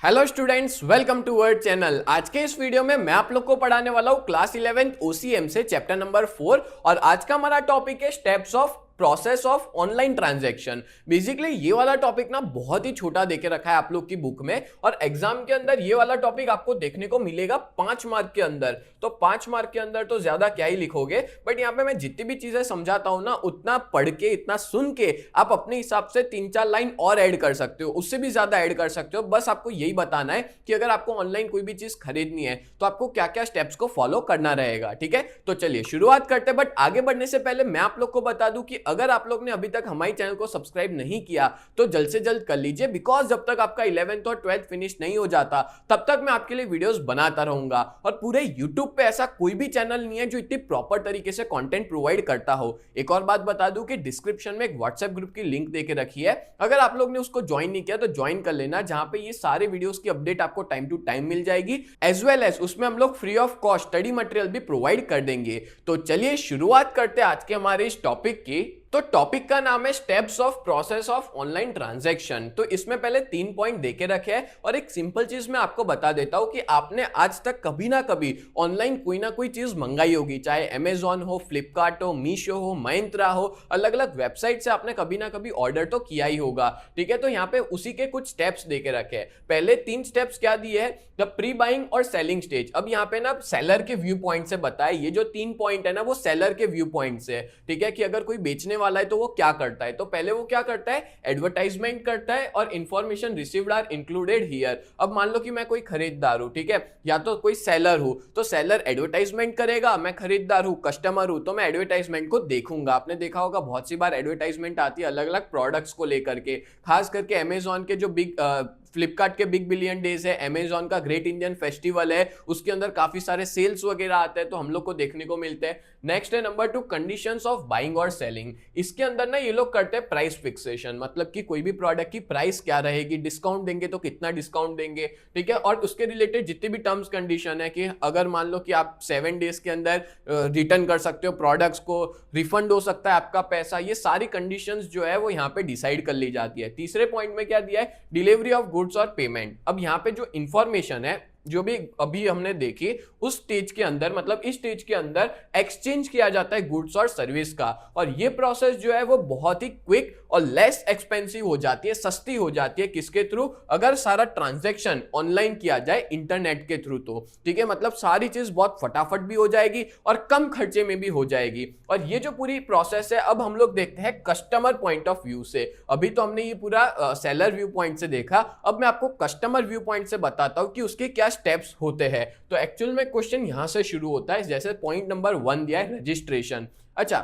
Hello students, welcome to our channel. आज के इस वीडियो में मैं आप लोग को पढ़ाने वाला हूँ क्लास 11th ओसीएम से चैप्टर नंबर 4 और आज का हमारा टॉपिक है steps of process of online transaction. Basically ये वाला टॉपिक ना बहुत ही छोटा देके रखा है आप लोग की बुक में और एग्जाम के अंदर ये वाला टॉपिक आपको देखने को मिलेगा 5 मार्क के अंदर। तो 5 मार्क के अंदर तो ज्यादा क्या ही लिखोगे, बट यहाँ पे मैं जितनी भी चीजें समझाता हूँ ना उतना पढ़ के इतना सुन के आप अपने हिसाब से 3-4 लाइन और ऐड कर सकते हो, उससे भी ज्यादा ऐड कर सकते हो। बस आपको यही बताना है कि अगर आपको ऑनलाइन कोई भी चीज खरीदनी है तो आपको क्या क्या स्टेप्स को फॉलो करना रहेगा। ठीक है, तो चलिए शुरुआत करते हैं। बट आगे बढ़ने से पहले मैं आप लोग को बता दूं कि अगर आप लोग ने अभी तक हमारे चैनल को सब्सक्राइब नहीं किया तो जल्द से जल्द कर लीजिए, बिकॉज जब तक आपका 11th और 12th फिनिश नहीं हो जाता तब तक मैं आपके लिए वीडियोस बनाता रहूंगा। और पूरे यूट्यूब पे ऐसा कोई भी चैनल नहीं है जो इतनी प्रॉपर तरीके से कंटेंट प्रोवाइड करता हो। एक और बात बता दूं कि डिस्क्रिप्शन में एक व्हाट्सएप ग्रुप की लिंक देके रखी है, अगर आप लोग ने उसको ज्वाइन नहीं किया तो ज्वाइन कर लेना, जहां पे ये सारे वीडियोस की अपडेट आपको टाइम टू टाइम मिल जाएगी, एज वेल एज उसमें हम लोग free of cost study material भी प्रोवाइड कर देंगे। तो चलिए शुरुआत करते हैं आज के हमारे इस टॉपिक की। तो टॉपिक का नाम है steps of process of online transaction. तो इसमें पहले 3 पॉइंट देके रखे हैं और एक सिंपल चीज मैं आपको बता देता हूं कि आपने आज तक कभी ना कभी ऑनलाइन कोई ना कोई चीज मंगाई होगी, चाहे अमेजॉन हो, फ्लिपकार्ट हो, मीशो हो, महिंद्रा हो, अलग अलग वेबसाइट से आपने कभी ना कभी ऑर्डर तो किया ही होगा। ठीक है, तो यहाँ पे उसी के कुछ स्टेप्स देके रखे हैं। पहले 3 स्टेप्स क्या दिए हैं, द प्री बाइंग और सेलिंग स्टेज। अब यहाँ पे ना सेलर के व्यू पॉइंट से बताए, ये जो 3 पॉइंट है ना वो सेलर के व्यू पॉइंट से। ठीक है, कि अगर कोई बेचने वाला है तो वो क्या करता है, तो पहले वो क्या करता है, एडवर्टाइजमेंट करता है और information received are included here. अब मान लो कि मैं कोई खरीदार हूं, ठीक है, या तो कोई सेलर हूं, तो सेलर एडवर्टाइजमेंट करेगा, मैं खरीदार हूं, कस्टमर हूं, तो मैं एडवर्टाइजमेंट को देखूंगा। आपने देखा होगा बहुत सी बार एडवर्टाइजमेंट आती है अलग अलग प्रोडक्ट्स को लेकर के, खास करके अमेजॉन के जो बिग फ्लिपकार्ट के बिग बिलियन डेज है, अमेजॉन का ग्रेट इंडियन फेस्टिवल है, उसके अंदर काफी सारे सेल्स वगैरह आते हैं तो हम लोग को देखने को मिलते हैं। नेक्स्ट है नंबर 2, कंडीशंस ऑफ बाइंग और सेलिंग। इसके अंदर ना ये लोग करते हैं प्राइस फिक्सेशन, मतलब कि कोई भी प्रोडक्ट की प्राइस क्या रहेगी, डिस्काउंट देंगे तो कितना डिस्काउंट देंगे। ठीक है, और उसके रिलेटेड जितनी भी टर्म्स कंडीशन है कि अगर मान लो कि आप 7 डेज के अंदर रिटर्न कर सकते हो प्रोडक्ट्स को, रिफंड हो सकता है आपका पैसा, ये सारी कंडीशंस जो है वो यहाँ पे डिसाइड कर ली जाती है। तीसरे पॉइंट में क्या दिया है, डिलीवरी ऑफ गुड्स और पेमेंट। अब यहाँ पे जो इंफॉर्मेशन है जो भी अभी हमने देखी उस स्टेज के अंदर, मतलब इस स्टेज के अंदर एक्सचेंज किया जाता है गुड्स और सर्विस का, और ये प्रोसेस जो है वो बहुत ही क्विक और लेस एक्सपेंसिव हो जाती है, सस्ती हो जाती है। किसके थ्रू, अगर सारा ट्रांजैक्शन ऑनलाइन किया जाए इंटरनेट के थ्रू तो। ठीक है, मतलब सारी चीज बहुत फटाफट भी हो जाएगी और कम खर्चे में भी हो जाएगी। और ये जो पूरी प्रोसेस है अब हम लोग देखते हैं कस्टमर पॉइंट ऑफ व्यू से। अभी तो हमने ये पूरा सेलर व्यू पॉइंट से देखा, अब मैं आपको कस्टमर व्यू पॉइंट से बताता हूं कि उसके क्या स्टेप्स होते हैं। तो एक्चुअल में क्वेश्चन यहां से शुरू होता है, जैसे पॉइंट नंबर 1 दिया है रजिस्ट्रेशन। अच्छा,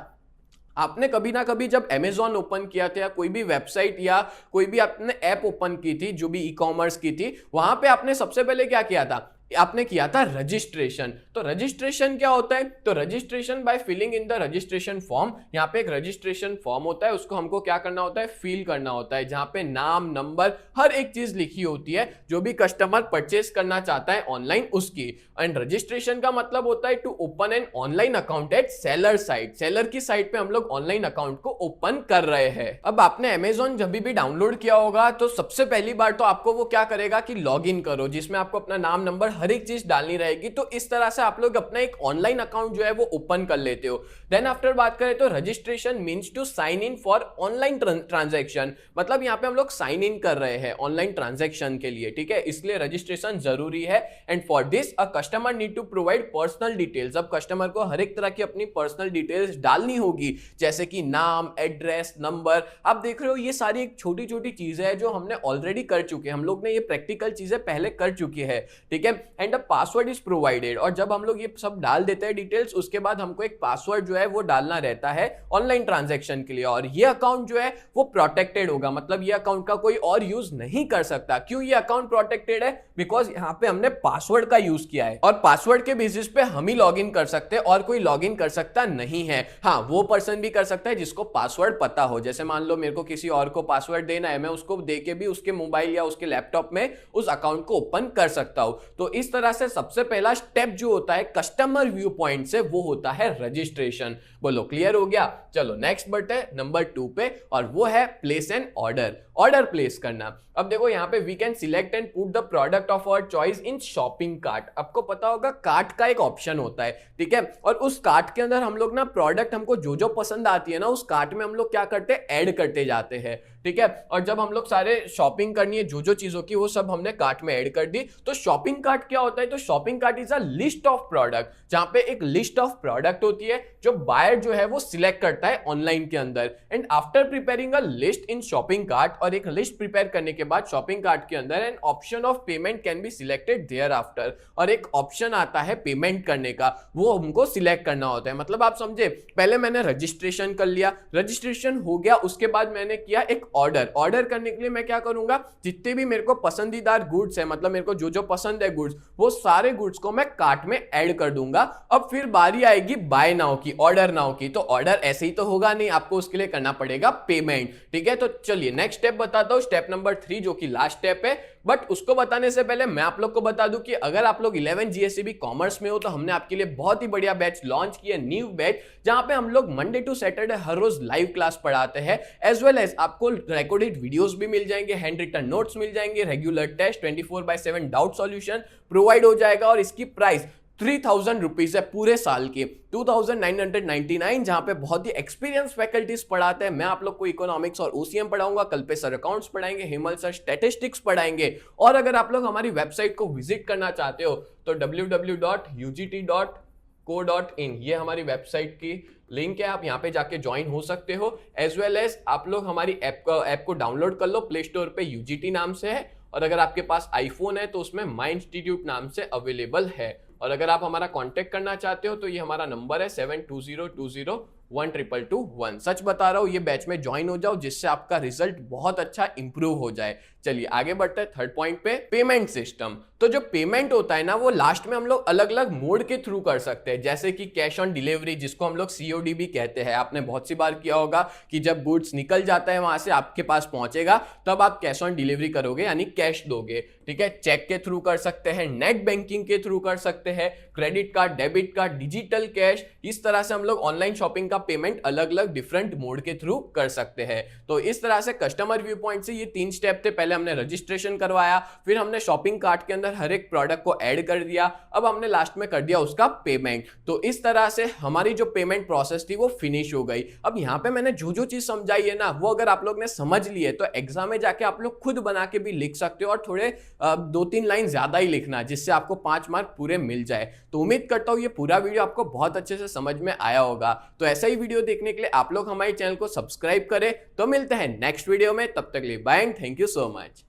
आपने कभी ना कभी जब Amazon ओपन किया था या कोई भी वेबसाइट या कोई भी आपने ऐप ओपन की थी जो भी ई कॉमर्स की थी, वहां पे आपने सबसे पहले क्या किया था, आपने किया था रजिस्ट्रेशन। तो रजिस्ट्रेशन क्या होता है, तो registration by filling in the registration form. यहाँ पे एक रजिस्ट्रेशन फॉर्म होता है, उसको हमको क्या करना होता है, फिल करना होता है, जहां पे नाम, नंबर, हर एक चीज लिखी होती है जो भी कस्टमर परचेस करना चाहता है ऑनलाइन उसकी। एंड रजिस्ट्रेशन का मतलब होता है to open an online account at seller site. Seller की साइट पे हम लोग ऑनलाइन अकाउंट को ओपन कर रहे हैं। अब आपने अमेजॉन जब भी डाउनलोड किया होगा तो सबसे पहली बार तो आपको वो क्या करेगा कि लॉग इन करो, जिसमें आपको अपना नाम, नंबर, हर एक चीज डालनी रहेगी। तो इस तरह से आप लोग अपना एक ऑनलाइन अकाउंट जो है वो ओपन कर लेते हो। देन आफ्टर बात करें तो registration means to sign in for online transaction, मतलब यहां पे हम लोग साइन इन कर रहे हैं ऑनलाइन ट्रांजैक्शन के लिए। ठीक है, इसलिए रजिस्ट्रेशन जरूरी है। And for this a customer need to provide personal details. अब कस्टमर को हर एक तरह की अपनी पर्सनल डिटेल्स डालनी होगी, जैसे कि नाम, एड्रेस, नंबर। आप देख रहे हो ये सारी एक छोटी छोटी चीजें हैं जो हमने ऑलरेडी कर चुके हैं, हम लोग ने ये प्रैक्टिकल चीजें पहले कर चुकी है। ठीक है, एंड पासवर्ड इज प्रोवाइडेड। और जब हम लोग ये सब डाल देते हैं डिटेल्स, उसके बाद हमको एक पासवर्ड जो है वो डालना रहता है ऑनलाइन ट्रांजैक्शन के लिए। और ये अकाउंट जो है वो प्रोटेक्टेड होगा, मतलब ये अकाउंट का कोई और यूज नहीं कर सकता। क्यों ये अकाउंट प्रोटेक्टेड है, बिकॉज यहाँ पे हमने पासवर्ड का यूज किया है और पासवर्ड के बेसिस पे हम ही लॉग इन कर सकते हैं और कोई लॉग इन कर सकता नहीं है। हाँ, वो पर्सन भी कर सकता है जिसको पासवर्ड पता हो। जैसे मान लो मेरे को किसी और को पासवर्ड देना है, मैं उसको दे के भी उसके मोबाइल या उसके लैपटॉप में उस अकाउंट को ओपन कर सकता हूं। तो इस तरह से सबसे पहला स्टेप जो होता है कस्टमर व्यू पॉइंट से वो होता है रजिस्ट्रेशन। बोलो क्लियर हो गया? चलो नेक्स्ट बढ़ते हैं नंबर 2 पे और वो है place an order. Order place करना। अब देखो यहाँ पे we can select and put the product of our choice in shopping cart. आपको पता होगा कार्ट का एक ऑप्शन होता है, ठीक है, और उस कार्ट के अंदर हम लोग ना प्रोडक्ट हमको जो जो पसंद आती है ना उस कार्ट में हम लोग क्या करते हैं, ऐड करते जाते हैं, ठीक है। और जब हम लोग सारे शॉपिंग करनी है जो जो चीजों की वो सब हमने कार्ट में ऐड कर दी। तो शॉपिंग कार्ट क्या होता है? तो shopping cart is a list of product, जहां पे एक लिस्ट ऑफ प्रोडक्ट होती है जो बायर जो है वो सिलेक्ट करता है ऑनलाइन के अंदर। And after preparing a list in shopping cart, और एक लिस्ट प्रिपेयर करने के बाद शॉपिंग कार्ट के अंदर an option of payment can be selected there after, और एक ऑप्शन आता है पेमेंट करने का, वो हमको सिलेक्ट करना होता है। मतलब आप समझे, पहले मैंने रजिस्ट्रेशन कर लिया, रजिस्ट्रेशन हो गया, उसके बाद मैंने किया एक ऑर्डर। ऑर्डर करने के लिए मैं क्या करूंगा, जितने भी मेरे को पसंदीदार गुड्स है, मतलब मेरे को जो जो पसंद है गुड्स, वो सारे गुड्स को मैं कार्ट में ऐड कर दूंगा। अब फिर बारी आएगी बाय नाउ की, ऑर्डर नाउ की। तो ऑर्डर ऐसे ही तो होगा नहीं, आपको उसके लिए करना पड़ेगा पेमेंट, ठीक है। तो चलिए नेक्स्ट स्टेप बताता हूं, स्टेप नंबर 3 जो कि लास्ट स्टेप है। बट उसको बताने से पहले मैं आप लोग को बता दूं कि अगर आप लोग 11 GSEB कॉमर्स में हो तो हमने आपके लिए बहुत ही बढ़िया बैच लॉन्च किया, न्यू बैच, जहां पे हम लोग मंडे टू सैटरडे हर रोज लाइव क्लास पढ़ाते हैं, एज वेल एज आपको रिकॉर्डेड वीडियोस भी मिल जाएंगे, हैंड रिटन नोट्स मिल जाएंगे, regular test, 24/7 doubt solution provide हो जाएगा। और इसकी प्राइस 3000 रुपीज है पूरे साल की, 2999, जहां पे बहुत ही एक्सपीरियंस फैकल्टीज पढ़ाते हैं। मैं आप लोग को इकोनॉमिक्स और ओसीएम पढ़ाऊंगा, कल पे सर अकाउंट्स पढ़ाएंगे, हेमल सर स्टैटिस्टिक्स पढ़ाएंगे। और अगर आप लोग हमारी वेबसाइट को विजिट करना चाहते हो तो www.ugt.co.in ये हमारी वेबसाइट की लिंक है, आप यहाँ पे जाके ज्वाइन हो सकते हो। एज वेल एज आप लोग हमारी ऐप को डाउनलोड कर लो, प्ले स्टोर पे UGT नाम से है, और अगर आपके पास आईफोन है तो उसमें माई इंस्टीट्यूट नाम से अवेलेबल है। और अगर आप हमारा कांटेक्ट करना चाहते हो तो ये हमारा नंबर है 7202012221। सच बता रहा हूं, ये बैच में ज्वाइन हो जाओ, जिससे आपका रिजल्ट बहुत अच्छा इंप्रूव हो जाए। चलिए आगे बढ़ते हैं थर्ड पॉइंट पे, पेमेंट सिस्टम। तो जो पेमेंट होता है ना वो लास्ट में हम लोग अलग अलग मोड के थ्रू कर सकते हैं, जैसे कि कैश ऑन डिलीवरी, जिसको हम लोग COD भी कहते हैं। आपने बहुत सी बार किया होगा कि जब गुड्स निकल जाता है वहां से आपके पास पहुंचेगा तब आप कैश ऑन डिलीवरी करोगे, यानी कैश दोगे, ठीक है। चेक के थ्रू कर सकते हैं, नेट बैंकिंग के थ्रू कर सकते हैं, credit card, debit card, digital cash, इस तरह से हम लोग ऑनलाइन शॉपिंग का पेमेंट अलग अलग डिफरेंट मोड के थ्रू कर सकते हैं। तो इस तरह से कस्टमर व्यू पॉइंट से ये 3 स्टेप थे। पहले हमने रजिस्ट्रेशन करवाया, फिर हमने शॉपिंग कार्ट के अंदर हर एक प्रोडक्ट को ऐड कर दिया, अब हमने लास्ट में कर दिया उसका पेमेंट। तो इस तरह से हमारी जो पेमेंट प्रोसेस थी वो फिनिश हो गई। अब यहाँ पे मैंने जो जो चीज समझाई है ना, वो अगर आप लोग ने समझ ली है तो एग्जाम में जाके आप लोग खुद बना के भी लिख सकते हो, और थोड़े 2-3 लाइन ज्यादा ही लिखना, जिससे आपको 5 मार्क पूरे मिल जाए। तो उम्मीद करता हूँ ये पूरा वीडियो आपको बहुत अच्छे से समझ में आया होगा। तो ऐसा ही वीडियो देखने के लिए आप लोग हमारे चैनल को सब्सक्राइब करें। तो मिलते हैं नेक्स्ट वीडियो में, तब तक के लिए bye and thank you so much.